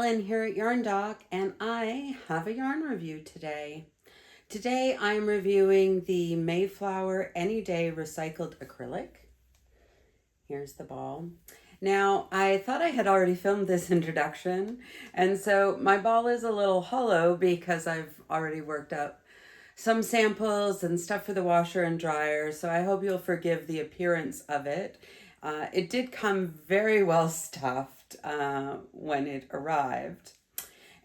Ellen here at Yarn Doc, and I have a yarn review today. Today I'm reviewing the Mayflower AnyDay Recycled Acrylic. Here's the ball. Now, I thought I had already filmed this introduction, and so my ball is a little hollow because I've already worked up some samples and stuff for the washer and dryer, so I hope you'll forgive the appearance of it. It did come very well stuffed when it arrived.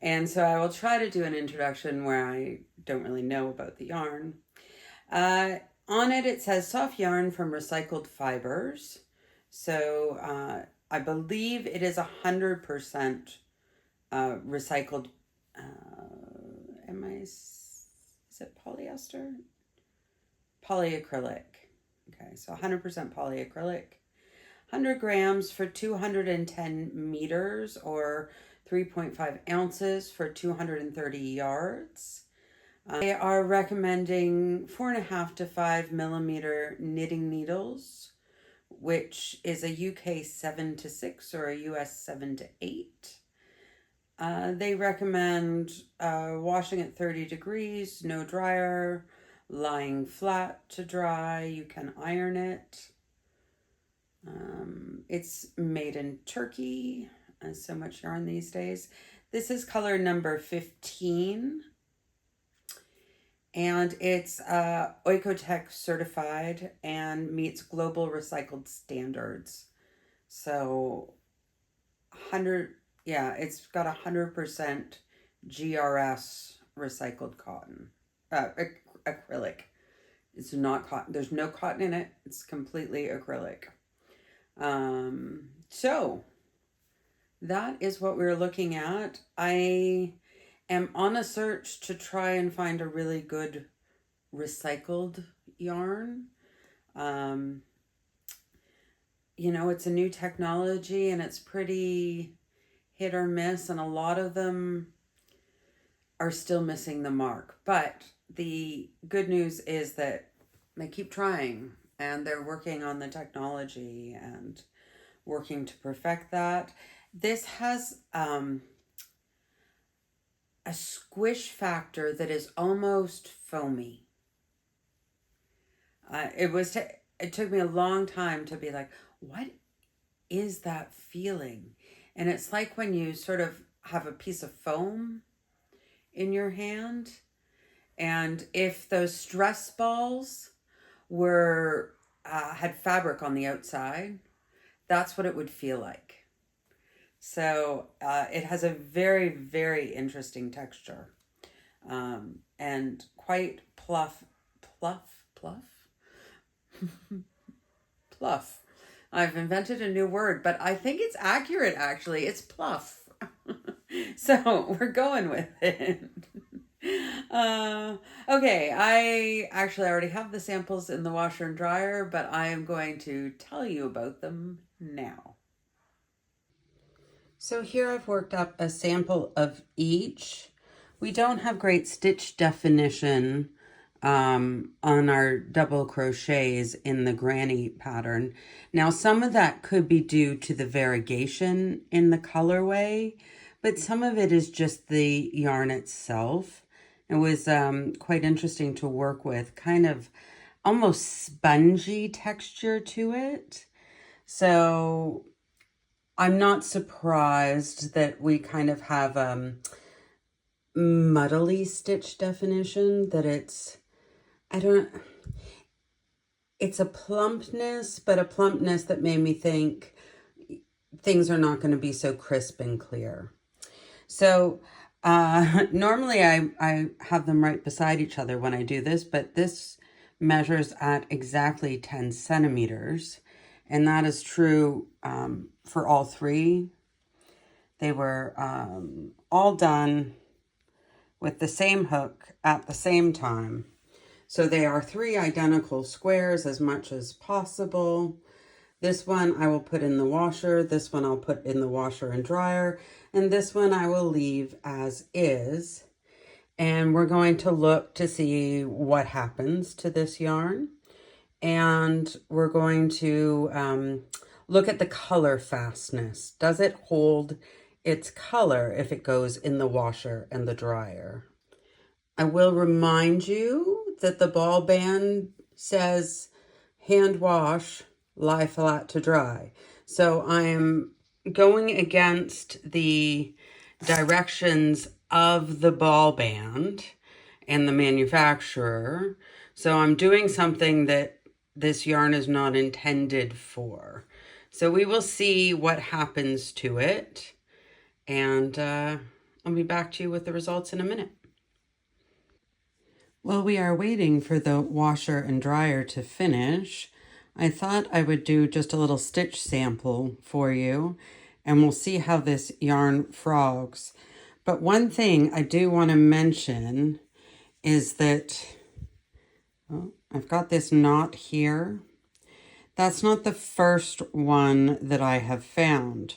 And so I will try to do an introduction where I don't really know about the yarn. On it, it says soft yarn from recycled fibers. So I believe it is 100% recycled. Is it polyester? Polyacrylic. Okay, so 100% polyacrylic. 100 grams for 210 meters or 3.5 ounces for 230 yards. They are recommending 4.5 to 5 millimeter knitting needles, which is a UK 7 to 6 or a US 7 to 8. They recommend washing at 30 degrees, no dryer, lying flat to dry. You can iron it. It's made in Turkey, as so much yarn these days. This is color number 15, and it's Oecotech certified and meets global recycled standards. So, it's got 100% GRS recycled cotton, acrylic. It's not cotton. There's no cotton in it. It's completely acrylic. So that is what we're looking at. I am on a search to try and find a really good recycled yarn. It's a new technology and it's pretty hit or miss, and a lot of them are still missing the mark. But the good news is that they keep trying and they're working on the technology and working to perfect that. This has a squish factor that is almost foamy. It took me a long time to be like, what is that feeling? And it's like when you sort of have a piece of foam in your hand, and if those stress balls were had fabric on the outside, that's what it would feel like. So it has a very, very interesting texture, and quite pluff. Pluff. I've invented a new word, but I think it's accurate, actually. It's pluff. So we're going with it. Okay, I actually already have the samples in the washer and dryer, but I am going to tell you about them now. So here I've worked up a sample of each. We don't have great stitch definition on our double crochets in the granny pattern. Now, some of that could be due to the variegation in the colorway, but some of it is just the yarn itself. It was quite interesting to work with, kind of almost spongy texture to it. So I'm not surprised that we kind of have muddly stitch definition, that it's a plumpness, but a plumpness that made me think things are not going to be so crisp and clear. So normally I have them right beside each other when I do this, but this measures at exactly 10 centimeters. And that is true for all three. They were all done with the same hook at the same time. So they are 3 identical squares as much as possible. This one I will put in the washer. This one I'll put in the washer and dryer. And this one I will leave as is. And we're going to look to see what happens to this yarn. And we're going to look at the color fastness. Does it hold its color if it goes in the washer and the dryer. I will remind you that the ball band says hand wash, lie flat to dry. So I am going against the directions of the ball band and the manufacturer. So I'm doing something that this yarn is not intended for. So we will see what happens to it. And I'll be back to you with the results in a minute. While we are waiting for the washer and dryer to finish, I thought I would do just a little stitch sample for you, and we'll see how this yarn frogs. But one thing I do want to mention is that, oh, I've got this knot here. That's not the first one that I have found.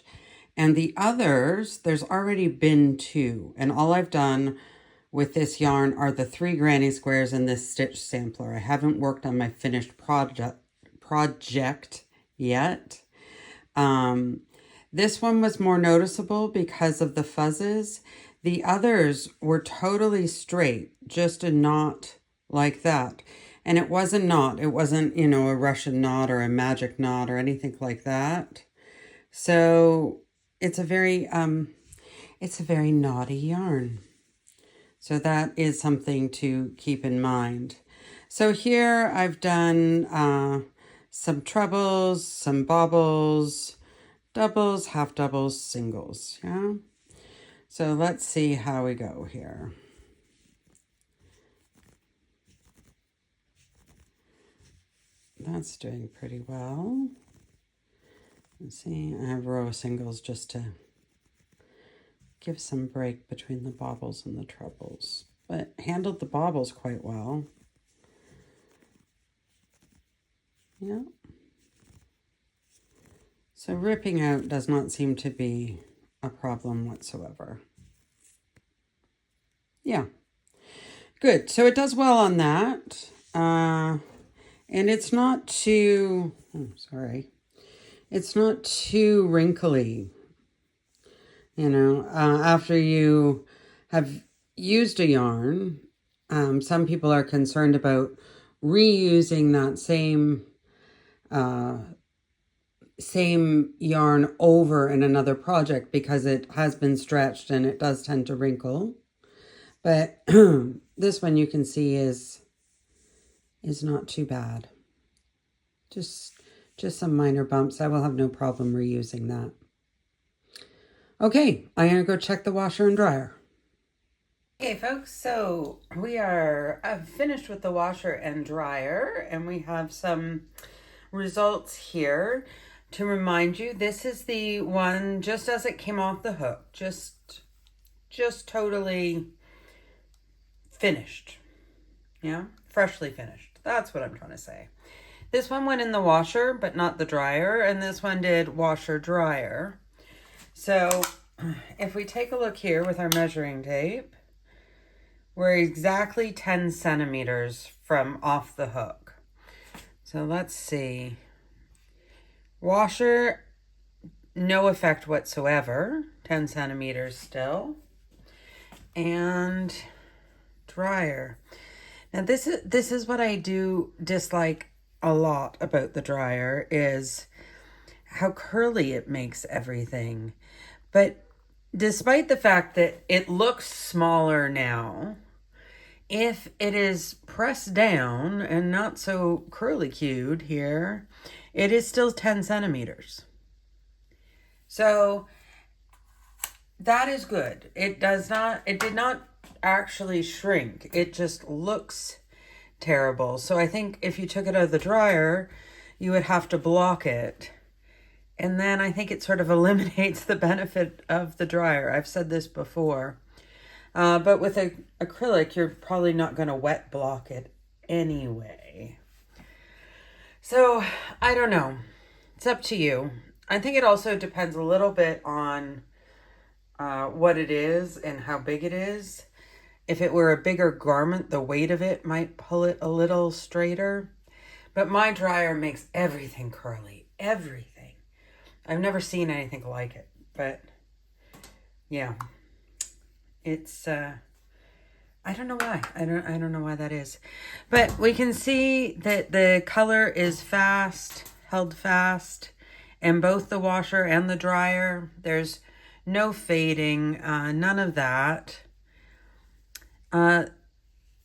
And the others, there's already been 2. And all I've done with this yarn are the 3 granny squares and this stitch sampler. I haven't worked on my finished project yet. This one was more noticeable because of the fuzzes. The others were totally straight, just a knot like that. And it was a knot. It wasn't, you know, a Russian knot or a magic knot or anything like that. So it's a very knotty yarn. So that is something to keep in mind. So here I've done some trebles, some bobbles, doubles, half doubles, singles. Yeah. So let's see how we go here. That's doing pretty well. Let's see, I have a row of singles just to give some break between the bobbles and the trebles, but handled the bobbles quite well. Yeah. So ripping out does not seem to be a problem whatsoever. Yeah. Good. So it does well on that. And it's not too, it's not too wrinkly. You know, after you have used a yarn, some people are concerned about reusing that same yarn over in another project because it has been stretched and it does tend to wrinkle. But this one you can see is not too bad. Just some minor bumps. I will have no problem reusing that. Okay, I'm going to go check the washer and dryer. Okay, folks, so we are finished with the washer and dryer, and we have some results here. To remind you, this is the one just as it came off the hook, just totally finished. Yeah, freshly finished. That's what I'm trying to say. This one went in the washer, but not the dryer, and this one did washer dryer. So if we take a look here with our measuring tape, we're exactly 10 centimeters from off the hook. So let's see. Washer, no effect whatsoever, 10 centimeters still. And dryer. Now this is what I do dislike a lot about the dryer, is how curly it makes everything. But despite the fact that it looks smaller now, if it is pressed down and not so curly-cued here, it is still 10 centimeters. So that is good. It did not actually shrink. It just looks terrible. So I think if you took it out of the dryer, you would have to block it. And then I think it sort of eliminates the benefit of the dryer. I've said this before. But with acrylic, you're probably not going to wet block it anyway. So, I don't know. It's up to you. I think it also depends a little bit on what it is and how big it is. If it were a bigger garment, the weight of it might pull it a little straighter. But my dryer makes everything curly. Everything. I've never seen anything like it. But Yeah, it's, I don't know why. I don't know why that is. But we can see that the color is fast, held fast, in both the washer and the dryer. There's no fading, none of that. I'm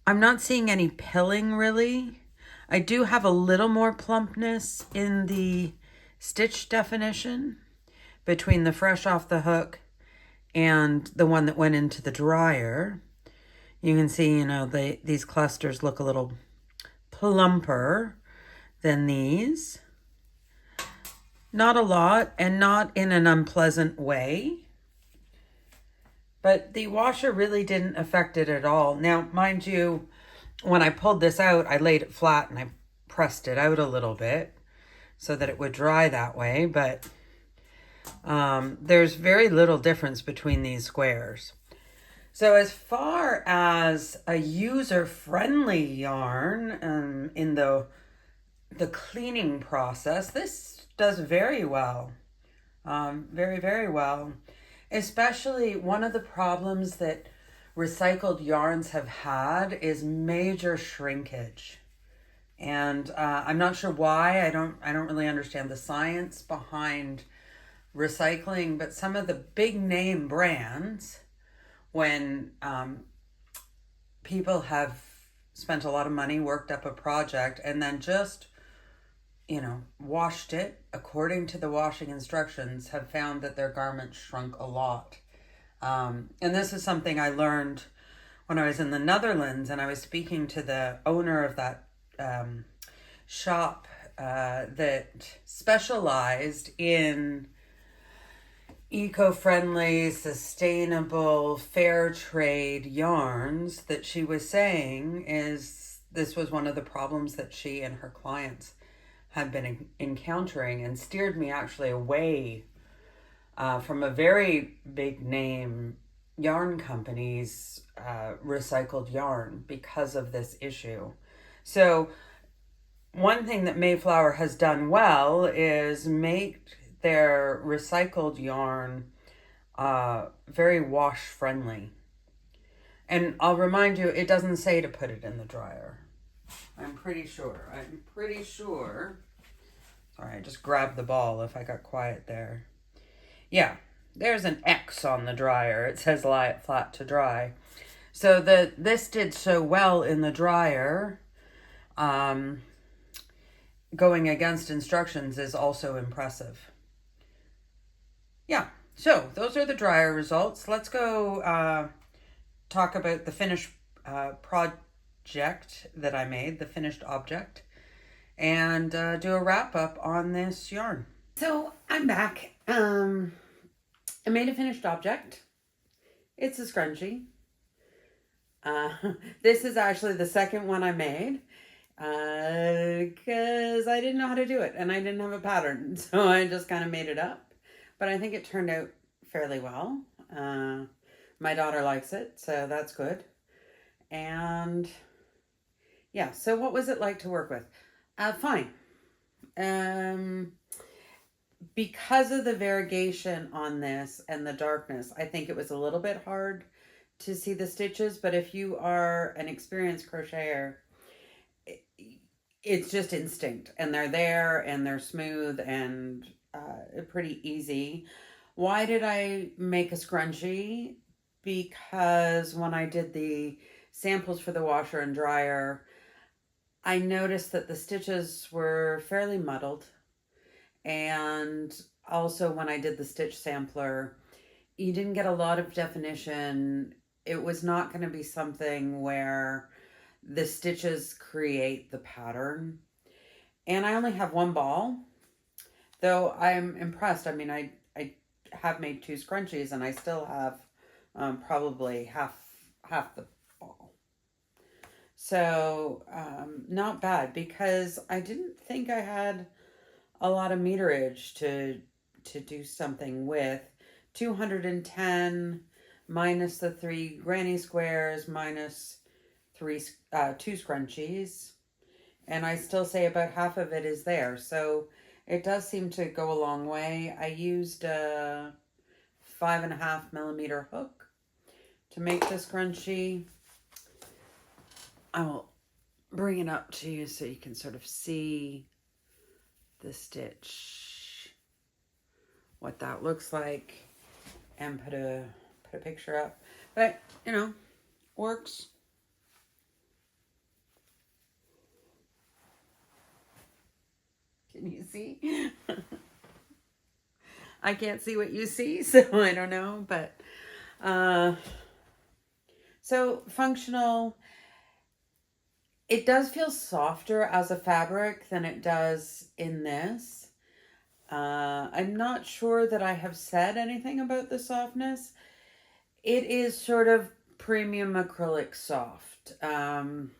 not seeing any pilling really. I do have a little more plumpness in the stitch definition between the fresh off the hook and the one that went into the dryer. You can see, these clusters look a little plumper than these. Not a lot, and not in an unpleasant way. But the washer really didn't affect it at all. Now, mind you, when I pulled this out, I laid it flat and I pressed it out a little bit so that it would dry that way. But there's very little difference between these squares. So as far as a user-friendly yarn in the cleaning process, this does very well. Very, very well. Especially one of the problems that recycled yarns have had is major shrinkage. And I'm not sure why. I don't really understand the science behind recycling, but some of the big name brands, when people have spent a lot of money, worked up a project, and then just, washed it according to the washing instructions, have found that their garments shrunk a lot. And this is something I learned when I was in the Netherlands, and I was speaking to the owner of that shop that specialized in eco-friendly, sustainable, fair trade yarns. That she was saying is this was one of the problems that she and her clients had been encountering, and steered me actually away from a very big name yarn company's recycled yarn because of this issue. So one thing that Mayflower has done well is make their recycled yarn very wash friendly. And I'll remind you, it doesn't say to put it in the dryer. I'm pretty sure. Sorry, I just grabbed the ball if I got quiet there. Yeah, there's an X on the dryer. It says lie it flat to dry. So this did so well in the dryer. Going against instructions is also impressive. Yeah, so those are the dryer results. Let's go talk about the finished project that I made, the finished object, and do a wrap up on this yarn. So I'm back. I made a finished object. It's a scrunchie. This is actually the second one I made because I didn't know how to do it and I didn't have a pattern. So I just kind of made it up. But I think it turned out fairly well. My daughter likes it, so that's good. And yeah, so what was it like to work with? Fine. Because of the variegation on this and the darkness, I think it was a little bit hard to see the stitches, but if you are an experienced crocheter, it's just instinct, and they're there and they're smooth and pretty easy. Why did I make a scrunchie? Because when I did the samples for the washer and dryer, I noticed that the stitches were fairly muddled. And also when I did the stitch sampler, you didn't get a lot of definition. It was not going to be something where the stitches create the pattern. And I only have one ball, though I'm impressed. I mean, I have made 2 scrunchies and I still have probably half the ball. So not bad, because I didn't think I had a lot of meterage to do something with. 210 minus the 3 granny squares minus 2 scrunchies, and I still say about half of it is there, so it does seem to go a long way. I used 5.5 millimeter hook to make the scrunchie. I will bring it up to you so you can sort of see the stitch, what that looks like, and put a picture up. But, you know, works. Can you see? I can't see what you see, so I don't know, but so functional. It does feel softer as a fabric than it does in this. I'm not sure that I have said anything about the softness. It is sort of premium acrylic soft. I'm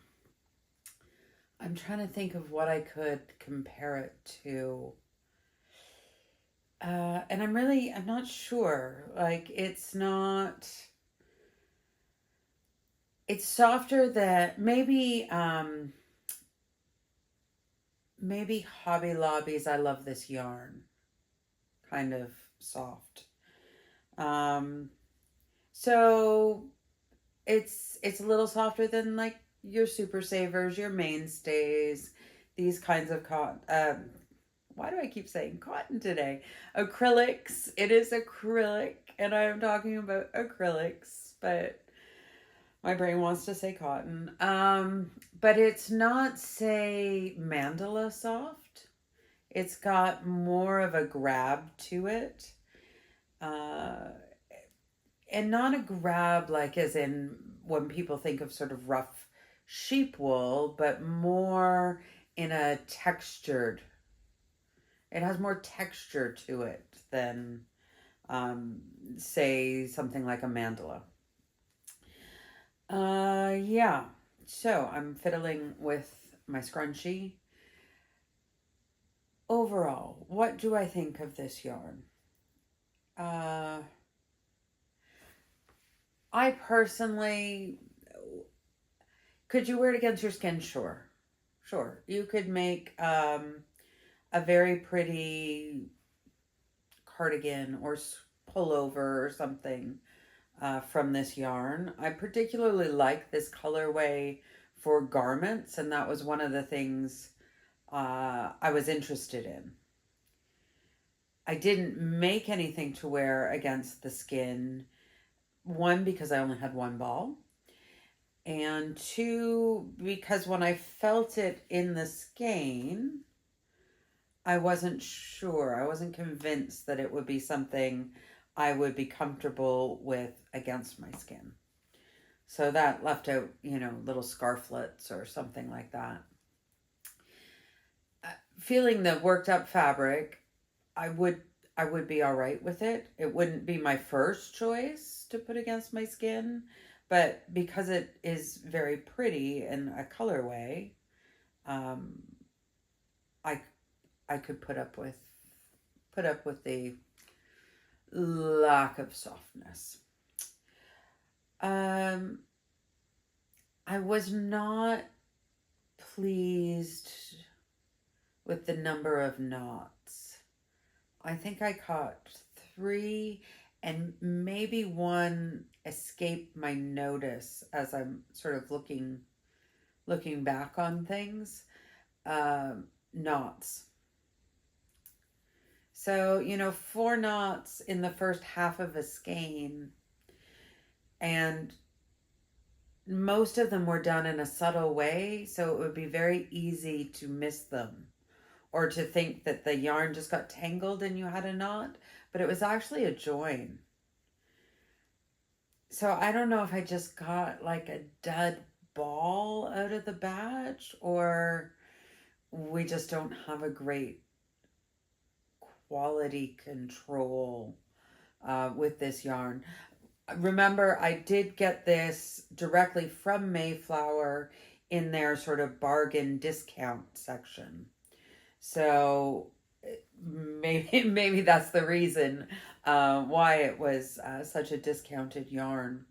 trying to think of what I could compare it to. And I'm not sure. Like, it's softer than maybe Hobby Lobby's I Love This Yarn kind of soft. So it's a little softer than like your Super Savers, your Mainstays, these kinds of cotton. Why do I keep saying cotton today? Acrylics. It is acrylic, and I'm talking about acrylics, but my brain wants to say cotton. But it's not, say, mandala soft. It's got more of a grab to it. And not a grab like as in when people think of sort of rough sheep wool, but more in a textured. It has more texture to it than, say, something like a mandala. Yeah. So I'm fiddling with my scrunchie. Overall, what do I think of this yarn? I personally, could you wear it against your skin? Sure. Sure. You could make a very pretty cardigan or pullover or something from this yarn. I particularly like this colorway for garments, and that was one of the things I was interested in. I didn't make anything to wear against the skin. One, because I only had one ball. And two, because when I felt it in the skein, I wasn't sure. I wasn't convinced that it would be something I would be comfortable with against my skin. So that left out, little scarflets or something like that. Feeling the worked up fabric, I would be all right with it. It wouldn't be my first choice to put against my skin, but because it is very pretty in a colorway, I could put up with the lack of softness. I was not pleased with the number of knots. I think I caught 3, and maybe 1 escaped my notice as I'm sort of looking back on things. Knots. So, 4 knots in the first half of a skein, and most of them were done in a subtle way, so it would be very easy to miss them or to think that the yarn just got tangled and you had a knot, but it was actually a join. So I don't know if I just got like a dud ball out of the batch, or we just don't have a great quality control with this yarn. Remember, I did get this directly from Mayflower in their sort of bargain discount section. So maybe that's the reason why it was such a discounted yarn.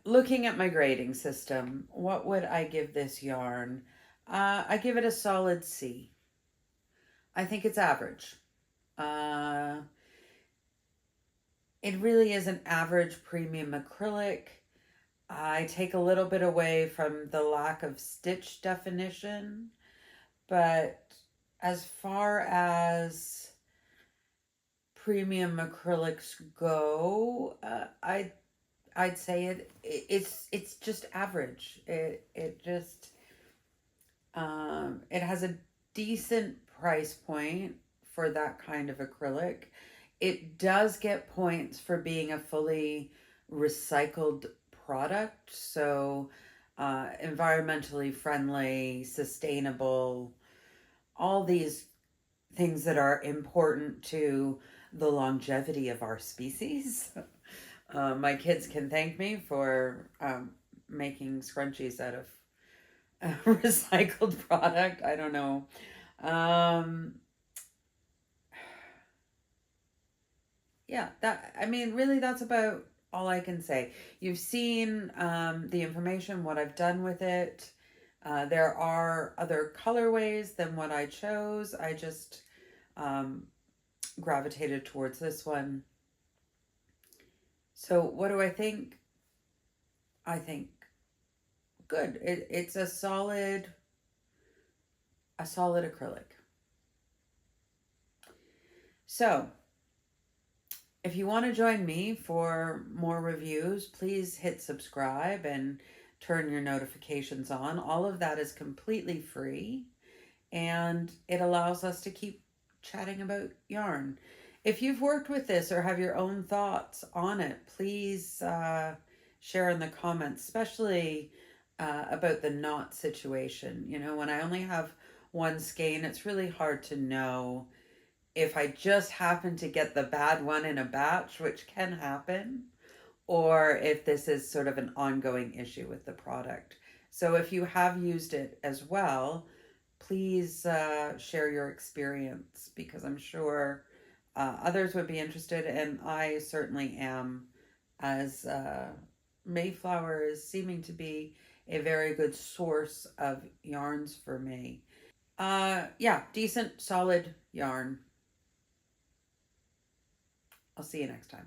Looking at my grading system, what would I give this yarn? I give it a solid C. I think it's average. it really is an average premium acrylic. I take a little bit away from the lack of stitch definition, but as far as premium acrylics go, I'd say it's just average. It just it has a decent price point for that kind of acrylic. It does get points for being a fully recycled product, so environmentally friendly, sustainable, all these things that are important to the longevity of our species. My kids can thank me for making scrunchies out of a recycled product. I don't know. Yeah, really, that's about all I can say. You've seen the information, what I've done with it. There are other colorways than what I chose. I just gravitated towards this one. So what do I think? I think good. It's a solid acrylic. So if you want to join me for more reviews, please hit subscribe and turn your notifications on. All of that is completely free, and it allows us to keep chatting about yarn. If you've worked with this or have your own thoughts on it, please share in the comments, especially about the knot situation. You know, when I only have one skein, it's really hard to know if I just happen to get the bad one in a batch, which can happen, or if this is sort of an ongoing issue with the product. So if you have used it as well, please share your experience, because I'm sure others would be interested, and I certainly am, as Mayflower is seeming to be a very good source of yarns for me. Yeah, decent, solid yarn. I'll see you next time.